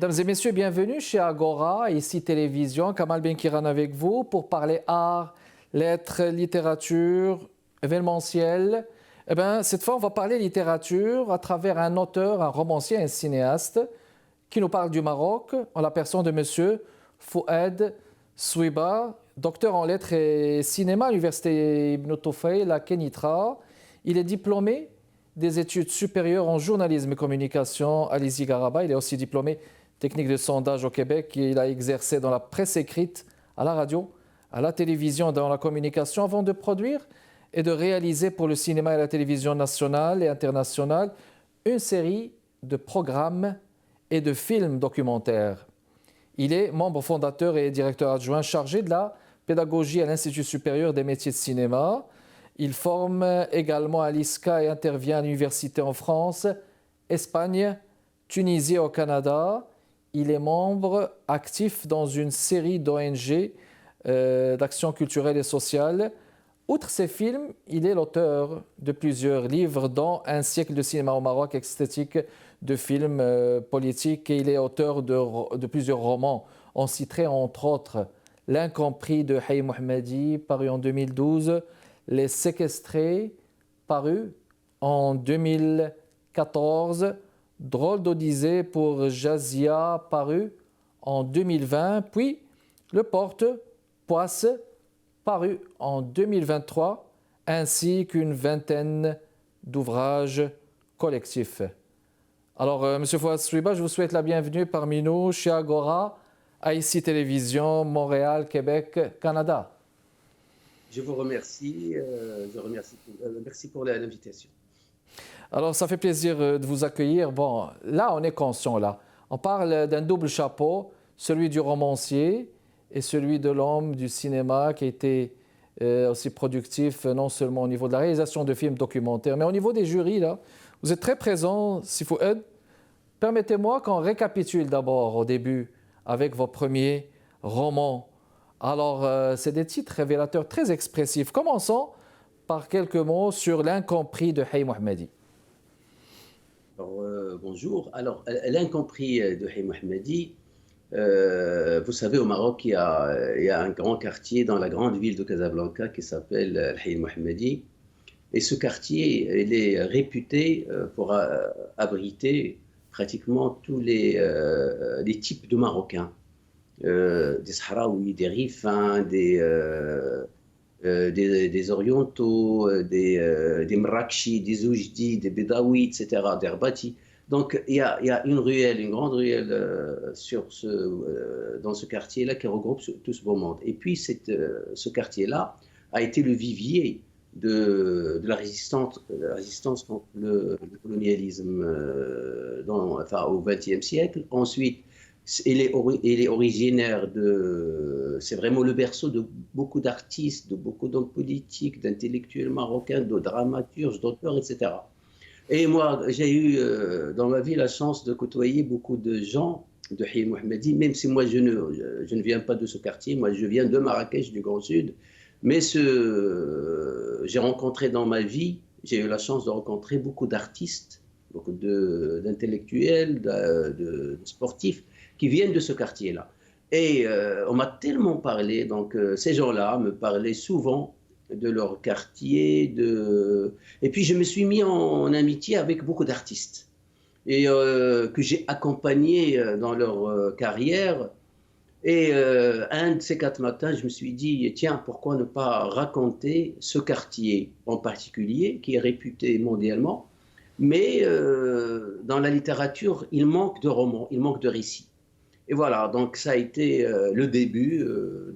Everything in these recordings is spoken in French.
Mesdames et messieurs, bienvenue chez Agora, ici Télévision. Kamal Benkiran avec vous pour parler art, lettres, littérature, événementiel. Cette fois, on va parler littérature à travers un auteur, un romancier, un cinéaste qui nous parle du Maroc en la personne de monsieur Fouad Souiba, docteur en lettres et cinéma à l'Université Ibn Tufayl à Kenitra. Il est diplômé des études supérieures en journalisme et communication à l'ISI Garaba. Il est aussi diplômé technique de sondage au Québec. Il a exercé dans la presse écrite, à la radio, à la télévision, dans la communication, avant de produire et de réaliser pour le cinéma et la télévision nationale et internationale une série de programmes et de films documentaires. Il est membre fondateur et directeur adjoint chargé de la pédagogie à l'Institut supérieur des métiers de cinéma. Il forme également à l'ISCA et intervient à l'université en France, Espagne, Tunisie et au Canada. Il est membre actif dans une série d'ONG d'action culturelle et sociale. Outre ses films, il est l'auteur de plusieurs livres, dont Un siècle de cinéma au Maroc, esthétique de films politiques, et il est auteur de plusieurs romans. On citerait entre autres L'Incompris de Haïm Mohammadi, paru en 2012, Les Séquestrés, paru en 2014, Drôle d'Odyssée pour Jazia, paru en 2020, puis Le Porte-Poisse, paru en 2023, ainsi qu'une vingtaine d'ouvrages collectifs. Alors, M. Fouad Souiba, je vous souhaite la bienvenue parmi nous chez Agora, à ICI Télévision, Montréal, Québec, Canada. Je vous remercie, merci pour l'invitation. Alors, ça fait plaisir de vous accueillir. Bon, là, on est conscient, là. On parle d'un double chapeau, celui du romancier et celui de l'homme du cinéma qui a été aussi productif, non seulement au niveau de la réalisation de films documentaires, mais au niveau des jurys, là. Vous êtes très présent, si Fouad. Permettez-moi qu'on récapitule d'abord au début avec vos premiers romans. Alors, c'est des titres révélateurs très expressifs. Commençons par quelques mots sur L'Incompris de Haïm Mohammadi. Bonjour. Alors, L'Incompris de Haïm Mohammadi, vous savez, au Maroc, il y a un grand quartier dans la grande ville de Casablanca qui s'appelle Haïm Mohammadi. Et ce quartier, il est réputé pour abriter pratiquement tous les types de Marocains. Des Sahraouis, des Rifins, des Orientaux, des Mrakchi, des Oujdi, des Bédaouis, etc., des Herbati. Donc il y a une ruelle, une grande ruelle dans ce quartier-là qui regroupe tout ce beau monde. Et puis ce quartier-là a été le vivier de la résistance contre le colonialisme au XXe siècle. Ensuite, il est originaire c'est vraiment le berceau de beaucoup d'artistes, de beaucoup d'hommes politiques, d'intellectuels marocains, de dramaturges, d'auteurs, etc. Et moi, j'ai eu dans ma vie la chance de côtoyer beaucoup de gens de Haïm Mohammadi, même si moi je ne viens pas de ce quartier, moi je viens de Marrakech, du Grand Sud. Mais j'ai rencontré dans ma vie, j'ai eu la chance de rencontrer beaucoup d'artistes, beaucoup d'intellectuels, de sportifs qui viennent de ce quartier-là. Et on m'a tellement parlé, donc ces gens-là me parlaient souvent de leur quartier. Et puis je me suis mis en amitié avec beaucoup d'artistes et que j'ai accompagnés dans leur carrière. Et un de ces 4 matins, je me suis dit, tiens, pourquoi ne pas raconter ce quartier en particulier, qui est réputé mondialement, mais dans la littérature, il manque de romans, il manque de récits. Et voilà, donc ça a été le début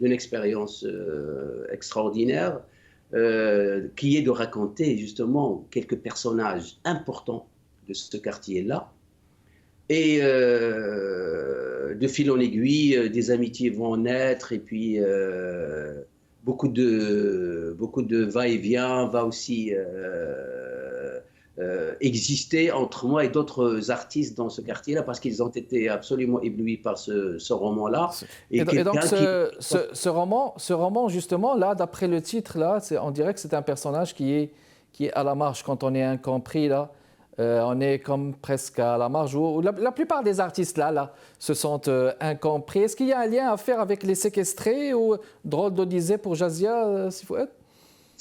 d'une expérience extraordinaire, qui est de raconter justement quelques personnages importants de ce quartier-là. Et de fil en aiguille, des amitiés vont naître, et puis beaucoup de va-et-vient va aussi exister entre moi et d'autres artistes dans ce quartier-là, parce qu'ils ont été absolument éblouis par ce roman-là. Et donc ce roman, justement, là, d'après le titre, là, on dirait que c'est un personnage qui est à la marge quand on est incompris, là. On est comme presque à la marge où la plupart des artistes là se sentent incompris. Est-ce qu'il y a un lien à faire avec les séquestrés ou Drôle d'Odyssée pour Jazia, si Fouad?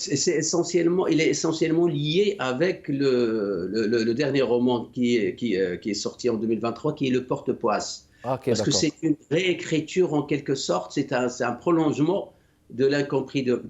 Il est essentiellement lié avec le dernier roman qui est sorti en 2023, qui est Le Porte-Poisse. Ah, ok, Parce que d'accord. c'est une réécriture en quelque sorte, c'est un prolongement de l'incompris de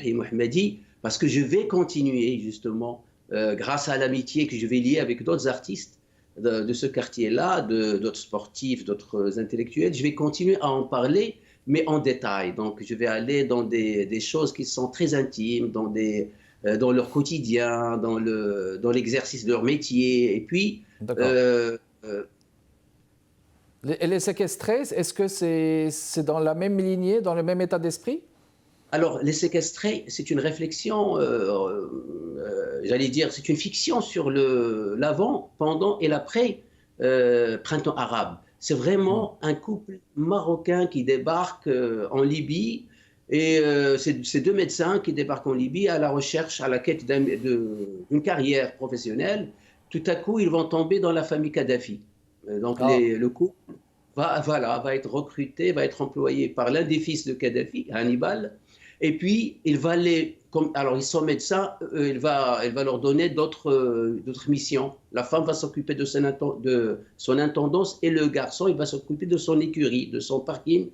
Hi Mohammadi, parce que je vais continuer justement, grâce à l'amitié que je vais lier avec d'autres artistes de ce quartier-là, d'autres sportifs, d'autres intellectuels, je vais continuer à en parler, mais en détail. Donc je vais aller dans des choses qui sont très intimes, dans leur quotidien, dans l'exercice de leur métier. Et puis, D'accord. euh, euh, Et les séquestrés, est-ce que c'est dans la même lignée, dans le même état d'esprit? alors, Les Séquestrés, c'est une réflexion, j'allais dire, c'est une fiction sur l'avant, pendant et l'après printemps arabe. C'est Hmm. vraiment un couple marocain qui débarque en Libye, et c'est deux médecins qui débarquent en Libye à la recherche, à la quête d'une carrière professionnelle. Tout à coup, ils vont tomber dans la famille Kadhafi. Donc, Ah, le couple va être recruté, va être employé par l'un des fils de Kadhafi, Hannibal. Et puis, alors ils sont médecins, il va leur donner d'autres missions. La femme va s'occuper de son intendance, et le garçon, il va s'occuper de son écurie, de son parking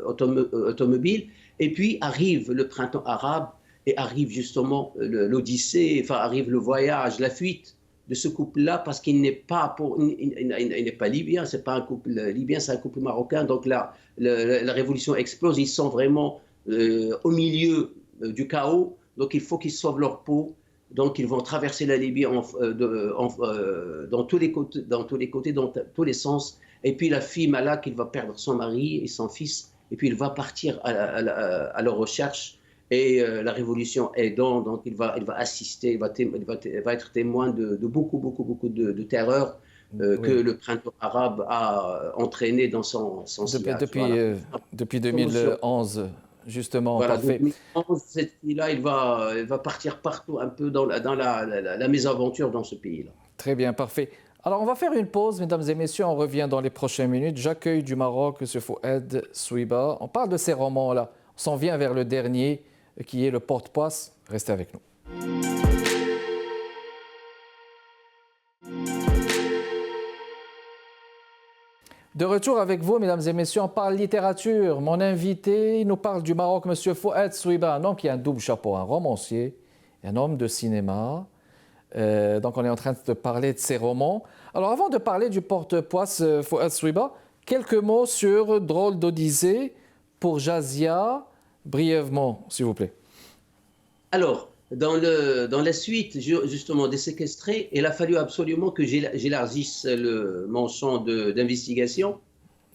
automobile. Et puis arrive le printemps arabe, et arrive justement l'Odyssée, enfin arrive le voyage, la fuite de ce couple-là, parce qu'il n'est pas il n'est pas libyen, c'est pas un couple libyen, c'est un couple marocain. Donc là, la révolution explose, ils sont vraiment au milieu du chaos, donc il faut qu'ils sauvent leur peau. Donc ils vont traverser la Libye dans tous les côtés, dans tous les sens. Et puis la fille Malak, il va perdre son mari et son fils, et puis il va partir à leur recherche. Et la révolution aidant, donc il va assister, il va être témoin de beaucoup de terreur que oui. le printemps arabe a entraîné dans son Depuis, sillage. depuis, Voilà. euh, depuis Promotion. 2011, justement, Voilà, parfait. 2011, cette fille-là, elle va partir partout un peu dans la mésaventure dans ce pays-là. Très bien, parfait. Alors, on va faire une pause, mesdames et messieurs. On revient dans les prochaines minutes. J'accueille du Maroc M. Fouad Souiba. On parle de ces romans-là. On s'en vient vers le dernier, qui est Le Porte-Poisse. Restez avec nous. De retour avec vous, mesdames et messieurs, on parle littérature. Mon invité, il nous parle du Maroc, M. Fouad Souiba, un homme qui a un double chapeau, un romancier et un homme de cinéma. Donc, on est en train de parler de ses romans. Alors, avant de parler du porte-poisse Fouad Souiba, quelques mots sur Drôle d'Odyssée pour Jazia, brièvement, s'il vous plaît. Alors, dans la suite justement des séquestrés, il a fallu absolument que j'élargisse mon champ d'investigation.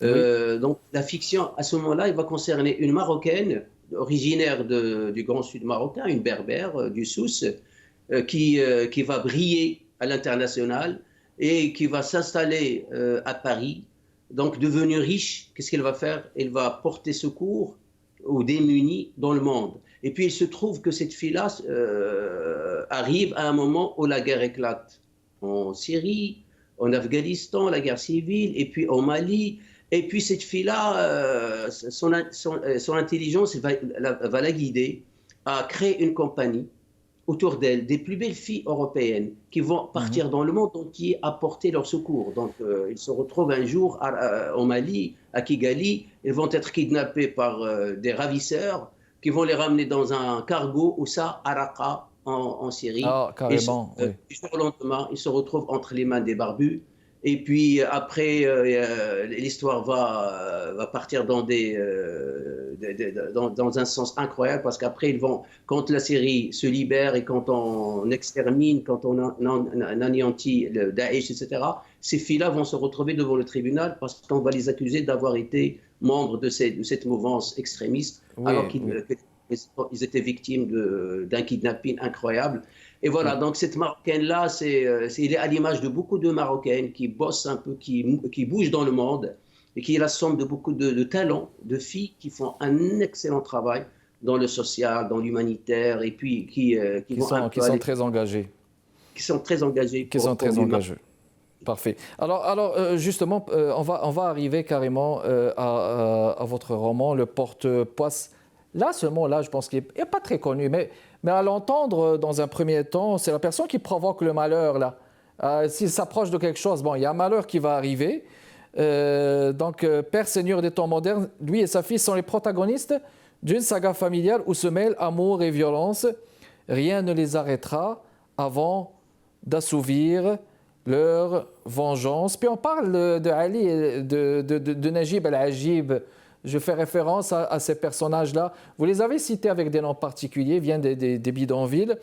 Oui. Donc, la fiction, à ce moment-là, il va concerner une Marocaine originaire du Grand Sud marocain, une Berbère du Souss, qui va briller à l'international et qui va s'installer à Paris. Donc, devenue riche, qu'est-ce qu'elle va faire? Elle va porter secours aux démunis dans le monde. Et puis, il se trouve que cette fille-là arrive à un moment où la guerre éclate en Syrie, en Afghanistan, la guerre civile, et puis au Mali. Et puis, cette fille-là, son intelligence va la guider à créer une compagnie autour d'elle, des plus belles filles européennes qui vont Mhm. partir dans le monde entier apporter leur secours. Donc, ils se retrouvent un jour au Mali, à Kigali. Ils vont être kidnappés par des ravisseurs qui vont les ramener dans un cargo, ou ça, à Raqqa, en Syrie. Ah, Et carrément, oui. du jour au lendemain, ils se retrouvent entre les mains des barbus. Et puis après, l'histoire va partir dans un sens incroyable, parce qu'après, quand la Syrie se libère et quand on extermine, quand on anéantit le Daesh, etc., ces filles-là vont se retrouver devant le tribunal parce qu'on va les accuser d'avoir été membres de cette mouvance extrémiste, alors Oui, oui. qu'ils étaient victimes d'un kidnapping incroyable. Et voilà, Oui. donc cette Marocaine-là, il est à l'image de beaucoup de Marocaines qui bossent un peu, qui bougent dans le monde, et qui est la somme de beaucoup de talents, de filles qui font un excellent travail dans le social, dans l'humanitaire, et puis qui vont un Qui peu sont aller. très engagés. qui sont très engagés. Qui sont très engagés. Parfait. Alors justement, on va arriver carrément à votre roman, Le Porte-Poisse. Là, ce mot-là, je pense qu'il n'est pas très connu, mais à l'entendre dans un premier temps, c'est la personne qui provoque le malheur, là. S'il s'approche de quelque chose, bon, il y a un malheur qui va arriver. Donc, Père Seigneur des temps modernes, lui et sa fille sont les protagonistes d'une saga familiale où se mêlent amour et violence. Rien ne les arrêtera avant d'assouvir leur vengeance. Puis on parle de Ali, de Najib el-Ajib. Je fais référence à ces personnages-là. Vous les avez cités avec des noms particuliers, viennent des bidonvilles.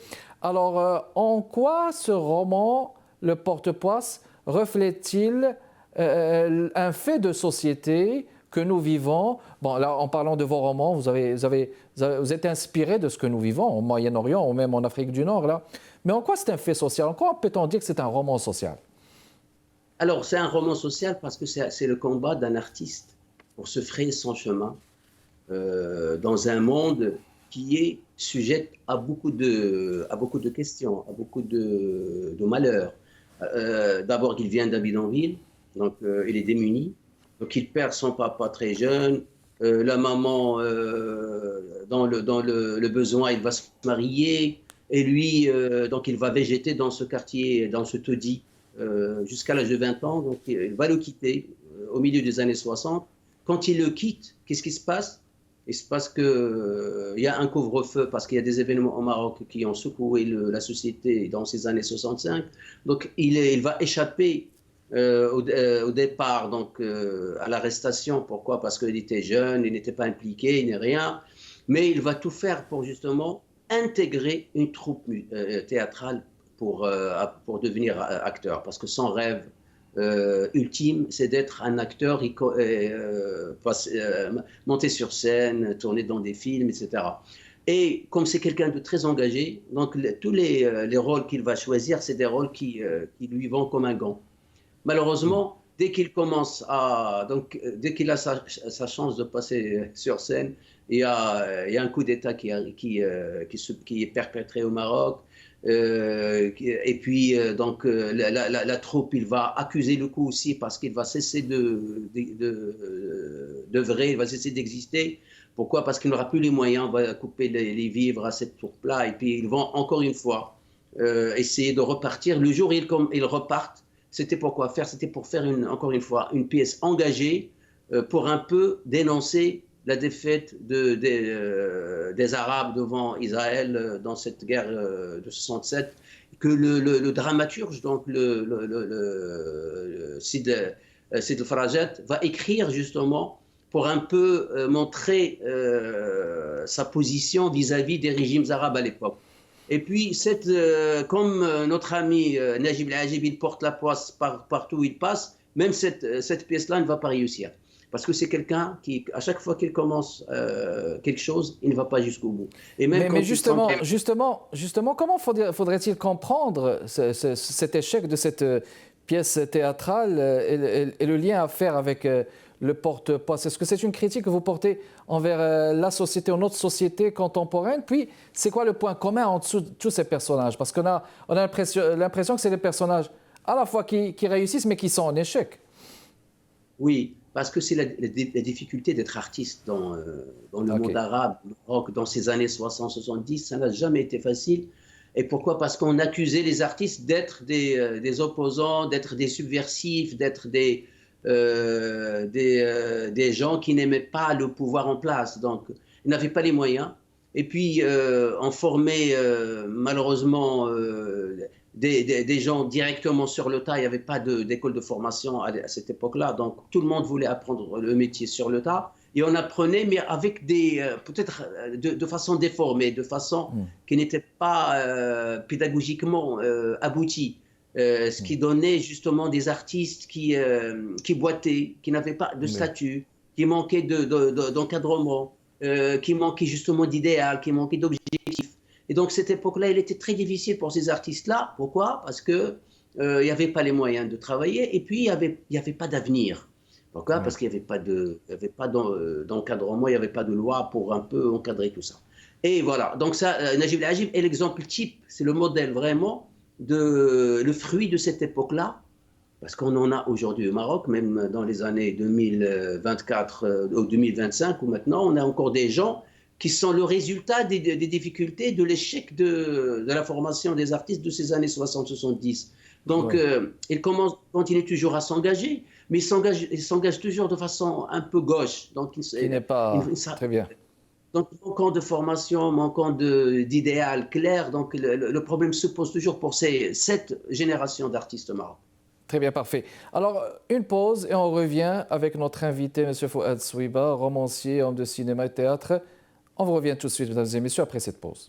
Alors, en quoi ce roman, Le Porte-Poisse, reflète-t-il un fait de société que nous vivons? Bon, là, en parlant de vos romans, vous êtes inspiré de ce que nous vivons au Moyen-Orient ou même en Afrique du Nord, là. Mais en quoi c'est un fait social? En quoi peut-on dire que c'est un roman social? Alors, c'est un roman social parce que c'est le combat d'un artiste pour se frayer son chemin dans un monde qui est sujet à beaucoup de questions, à beaucoup de malheurs. D'abord, il vient d'un bidonville, donc il est démuni, donc il perd son papa très jeune, la maman dans le besoin, il va se marier, et lui, donc il va végéter dans ce quartier, dans ce taudis, jusqu'à l'âge de 20 ans, donc il va le quitter au milieu des années 60. Quand il le quitte, qu'est-ce qui se passe? Il se passe qu'il y a un couvre-feu parce qu'il y a des événements au Maroc qui ont secoué la société dans ces années 65. Donc il va échapper au départ donc, à l'arrestation. Pourquoi? Parce qu'il était jeune, il n'était pas impliqué, il n'est rien. Mais il va tout faire pour justement intégrer une troupe théâtrale pour devenir acteur. Parce que son rêve ultime, c'est d'être un acteur, monter sur scène, tourner dans des films, etc. Et comme c'est quelqu'un de très engagé, donc tous les rôles qu'il va choisir, c'est des rôles qui lui vont comme un gant. Malheureusement, dès qu'il commence dès qu'il a sa chance de passer sur scène, il y a un coup d'État qui est perpétré au Maroc. Et puis donc la troupe, il va accuser le coup aussi parce qu'il va cesser d'œuvrer, il va cesser d'exister. Pourquoi? Parce qu'il n'aura plus les moyens, on va couper les vivres à cette troupe-là, et puis ils vont encore une fois essayer de repartir. Le jour où ils repartent, c'était pour quoi faire? C'était pour faire encore une fois une pièce engagée pour un peu dénoncer la défaite des Arabes devant Israël dans cette guerre de 67, que le dramaturge, donc Sid El-Farajat, va écrire justement pour un peu montrer sa position vis-à-vis des régimes arabes à l'époque. Et puis, comme notre ami Najib el-Ajib, il porte la poisse partout où il passe, même cette pièce-là ne va pas réussir. Parce que c'est quelqu'un qui, à chaque fois qu'il commence quelque chose, il ne va pas jusqu'au bout. Et même mais justement, comment faudrait-il comprendre cet échec de cette pièce théâtrale et le lien à faire avec le porte-poisse? Est-ce que c'est une critique que vous portez envers la société ou notre société contemporaine? Puis, c'est quoi le point commun entre tous ces personnages? Parce qu'on a l'impression que c'est des personnages à la fois qui réussissent, mais qui sont en échec. Oui, parce que c'est la difficulté d'être artiste dans le monde arabe, dans ces années 60-70, ça n'a jamais été facile. Et pourquoi? Parce qu'on accusait les artistes d'être des opposants, d'être des subversifs, d'être des gens qui n'aimaient pas le pouvoir en place. Donc, ils n'avaient pas les moyens. Et puis, on formait malheureusement des gens directement sur le tas. Il n'y avait pas d'école de formation à cette époque-là. Donc, tout le monde voulait apprendre le métier sur le tas. Et on apprenait, mais avec peut-être de façon déformée, de façon qui n'était pas pédagogiquement aboutie. Ce qui donnait justement des artistes qui boitaient, qui n'avaient pas de statut, qui manquaient d'encadrement, qui manquaient justement d'idéal, qui manquaient d'objectifs. Et donc cette époque-là, elle était très difficile pour ces artistes-là. Pourquoi? Parce qu'il n'y avait pas les moyens de travailler et puis il n'y avait pas d'avenir. Pourquoi? Parce qu'il n'y avait pas d'encadrement, il n'y avait pas de loi pour un peu encadrer tout ça. Et voilà, donc ça, Najib el-Ajib est l'exemple type, c'est le modèle vraiment le fruit de cette époque-là, parce qu'on en a aujourd'hui au Maroc, même dans les années 2024 ou 2025, où maintenant on a encore des gens qui sont le résultat des difficultés, de l'échec de la formation des artistes de ces années 60-70. Donc, Oui, ils continuent toujours à s'engager, mais ils s'engagent toujours de façon un peu gauche. Donc, qui n'est pas très bien. donc, manquant de formation, manquant d'idéal clair, donc le problème se pose toujours pour cette génération d'artistes marocains. Très bien, parfait. Alors, une pause et on revient avec notre invité, M. Fouad Souiba, romancier, homme de cinéma et théâtre. On vous revient tout de suite, mesdames et messieurs, après cette pause.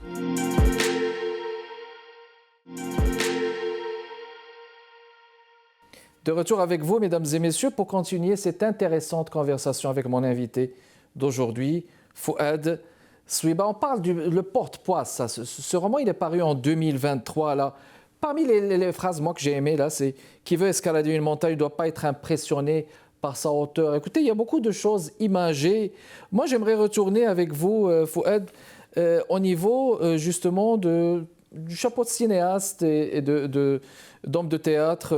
De retour avec vous, mesdames et messieurs, pour continuer cette intéressante conversation avec mon invité d'aujourd'hui, Fouad Souiba. On parle du le porte-poids. Ce roman, il est paru en 2023. Là. Parmi les phrases, moi, que j'ai aimées, là, c'est « Qui veut escalader une montagne ne doit pas être impressionné par sa hauteur ». Écoutez, il y a beaucoup de choses imagées. Moi, j'aimerais retourner avec vous, Fouad, au niveau, justement, du chapeau de cinéaste et d'homme de théâtre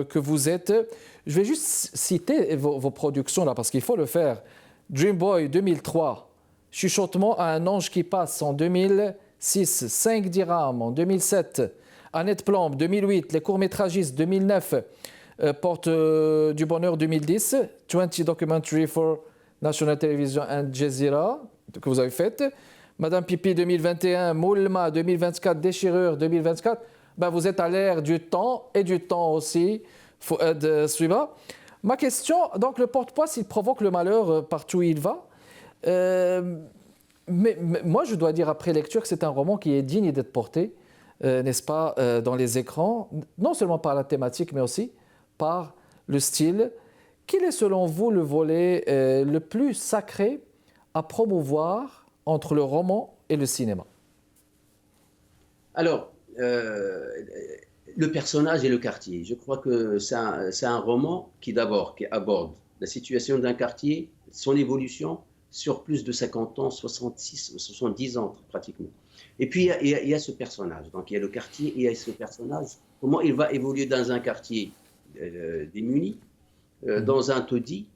que vous êtes. Je vais juste citer vos productions, là, parce qu'il faut le faire. Dream Boy 2003, Chuchotement à un ange qui passe en 2006, 5 dirhams en 2007, Annette Plomb 2008, Les courts-métragistes 2009, Porte du bonheur 2010, 20 Documentary for National Television and Jazeera que vous avez faite, Madame Pipi 2021, Moulma 2024, Déchirure 2024. Ben, vous êtes à l'ère du temps et du temps aussi, Fouad Souiba. Ma question, donc le porte-poids, s'il provoque le malheur partout où il va. Mais moi, je dois dire après lecture que c'est un roman qui est digne d'être porté, n'est-ce pas, dans les écrans, non seulement par la thématique, mais aussi par le style. Quel est selon vous le volet le plus sacré à promouvoir entre le roman et le cinéma? Alors, le personnage et le quartier. Je crois que c'est un roman qui d'abord qui aborde la situation d'un quartier, son évolution sur plus de 50 ans, 66, 70 ans pratiquement. Et puis il y a ce personnage. Donc il y a le quartier et il y a ce personnage. Comment il va évoluer dans un quartier démuni, dans un taudis.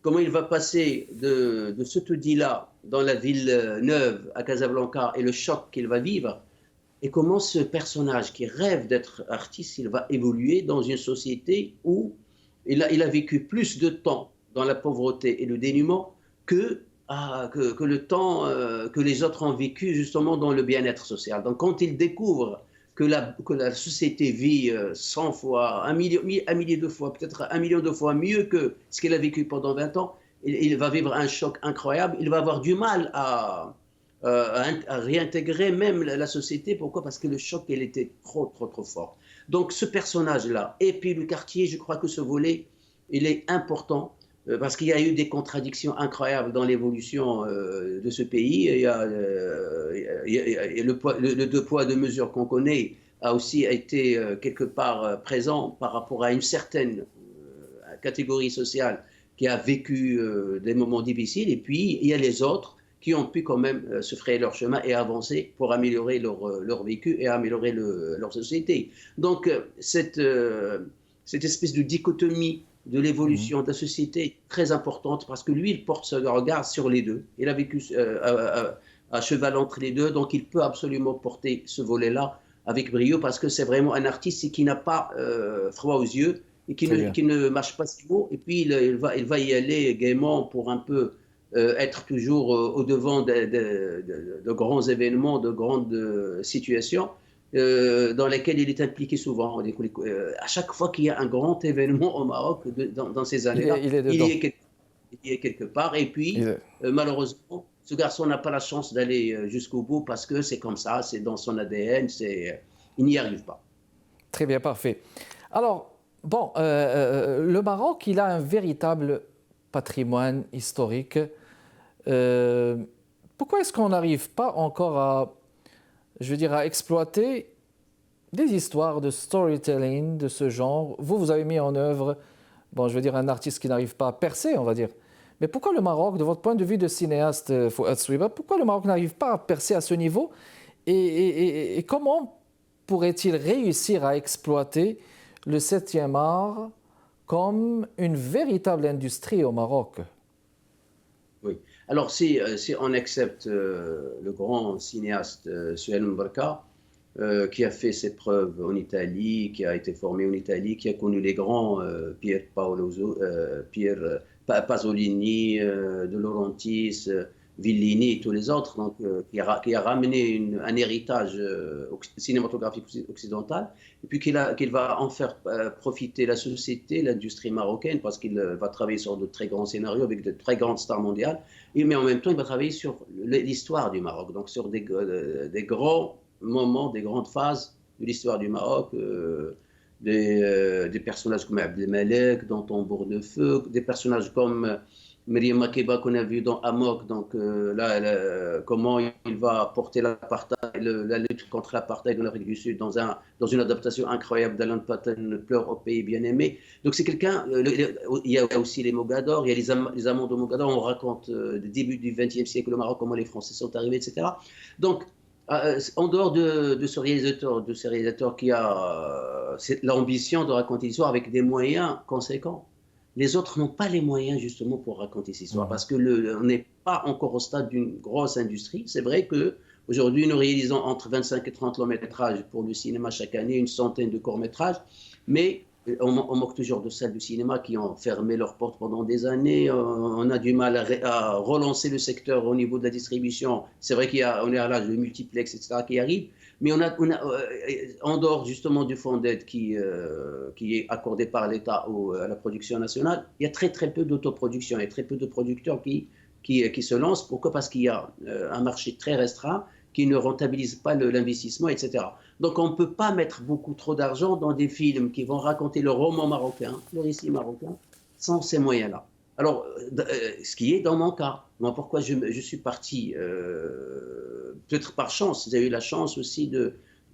Comment il va passer de ce taudis-là dans la ville neuve à Casablanca et le choc qu'il va vivre. Et comment ce personnage qui rêve d'être artiste, il va évoluer dans une société où il a vécu plus de temps dans la pauvreté et le dénuement que le temps que les autres ont vécu justement dans le bien-être social. Donc quand il découvre que la société vit 100 fois, un millier de fois, peut-être 1 million de fois mieux que ce qu'il a vécu pendant 20 ans, il va vivre un choc incroyable. Il va avoir du mal à réintégrer même la société. Pourquoi? Parce que le choc, il était trop fort. Donc ce personnage-là, et puis le quartier, je crois que ce volet, il est important parce qu'il y a eu des contradictions incroyables dans l'évolution de ce pays. Il y a le deux poids, deux mesures qu'on connaît a aussi été quelque part présent par rapport à une certaine catégorie sociale qui a vécu des moments difficiles. Et puis, il y a les autres qui ont pu quand même se frayer leur chemin et avancer pour améliorer leur vécu et améliorer leur société. Donc, cette espèce de dichotomie de l'évolution de la société est très importante parce que lui, il porte ce regard sur les deux. Il a vécu à cheval entre les deux, donc il peut absolument porter ce volet-là avec brio parce que c'est vraiment un artiste qui n'a pas froid aux yeux et qui ne mâche pas ses mots. Et puis, il va y aller gaiement pour un peu être toujours au-devant de grands événements, de grandes situations dans lesquelles il est impliqué souvent. À chaque fois qu'il y a un grand événement au Maroc, dans ces années-là, il y est quelque part. Et puis, malheureusement, ce garçon n'a pas la chance d'aller jusqu'au bout parce que c'est comme ça, c'est dans son ADN, il n'y arrive pas. Très bien, parfait. Alors, bon, le Maroc, il a un véritable patrimoine historique. Pourquoi est-ce qu'on n'arrive pas encore à exploiter des histoires de storytelling de ce genre? Vous avez mis en œuvre, un artiste qui n'arrive pas à percer, on va dire. Mais pourquoi le Maroc, de votre point de vue de cinéaste, Fouad Souiba, pourquoi le Maroc n'arrive pas à percer à ce niveau et comment pourrait-il réussir à exploiter le 7e art comme une véritable industrie au Maroc? Oui. Alors, si on accepte le grand cinéaste Souheil Mbarka, qui a fait ses preuves en Italie, qui a été formé en Italie, qui a connu les grands Pasolini, De Laurentiis, Villini et tous les autres, donc, qui a ramené un héritage cinématographique occidental, et puis qu'il va en faire profiter la société, l'industrie marocaine, parce qu'il va travailler sur de très grands scénarios avec de très grandes stars mondiales, mais en même temps, il va travailler sur l'histoire du Maroc, donc sur des grands moments, des grandes phases de l'histoire du Maroc, des personnages comme Abdelmalek, dans Tambour de Feu, des personnages comme Myriam Makeba qu'on a vu dans Amok, donc comment il va porter la lutte contre l'apartheid en Afrique du Sud dans une adaptation incroyable d'Alan Paton, Pleure au pays bien aimé. Donc c'est quelqu'un, il y a aussi les Mogadors, il y a les amants de Mogador, on raconte le début du XXe siècle au Maroc, comment les Français sont arrivés, etc. Donc en dehors de ce réalisateur qui a l'ambition de raconter l'histoire avec des moyens conséquents, les autres n'ont pas les moyens justement pour raconter cette histoire, parce que on n'est pas encore au stade d'une grosse industrie. C'est vrai qu'aujourd'hui, nous réalisons entre 25 et 30 longs métrages pour le cinéma chaque année, une centaine de courts métrages, mais on moque toujours de salles de cinéma qui ont fermé leurs portes pendant des années. On a du mal à relancer le secteur au niveau de la distribution. C'est vrai qu'on est à l'âge de multiplex, etc., qui arrive. Mais en dehors justement du fonds d'aide qui est accordé par l'État à la production nationale, il y a très très peu d'autoproduction, il y a très peu de producteurs qui se lancent. Pourquoi? Parce qu'il y a un marché très restreint qui ne rentabilise pas l'investissement, etc. Donc on ne peut pas mettre beaucoup trop d'argent dans des films qui vont raconter le roman marocain, le récit marocain, sans ces moyens-là. Alors, ce qui est dans mon cas, moi, pourquoi je suis parti, peut-être par chance, j'ai eu la chance aussi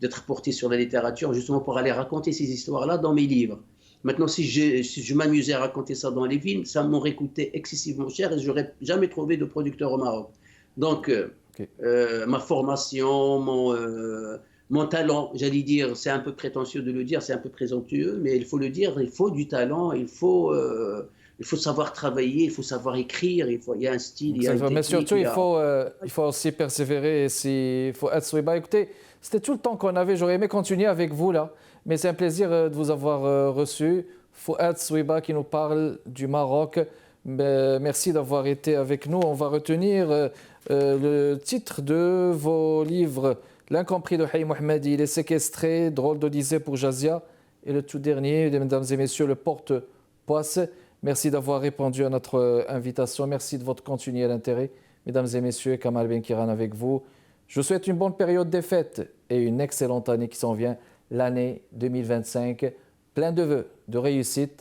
d'être porté sur la littérature, justement pour aller raconter ces histoires-là dans mes livres. Maintenant, si je m'amusais à raconter ça dans les films, ça m'aurait coûté excessivement cher et je n'aurais jamais trouvé de producteur au Maroc. Donc, ma formation, mon talent, j'allais dire, c'est un peu prétentieux de le dire, c'est un peu présomptueux, mais il faut le dire, il faut du talent, il faut savoir travailler, il faut savoir écrire, il y a un style, il y a une technique. Mais surtout, il faut aussi persévérer, il faut être souéba. Écoutez, c'était tout le temps qu'on avait, j'aurais aimé continuer avec vous là, mais c'est un plaisir de vous avoir reçu. Fouad Souiba qui nous parle du Maroc. Merci d'avoir été avec nous. On va retenir le titre de vos livres. L'incompris de Haïm Mohammadi, Les séquestrés, Drôle d'Odyssée pour Jazia. Et le tout dernier, mesdames et messieurs, Le porte-poisse. Merci d'avoir répondu à notre invitation. Merci de votre continuel intérêt. Mesdames et messieurs, Kamal Benkiran avec vous. Je vous souhaite une bonne période des fêtes et une excellente année qui s'en vient, l'année 2025. Plein de vœux, de réussite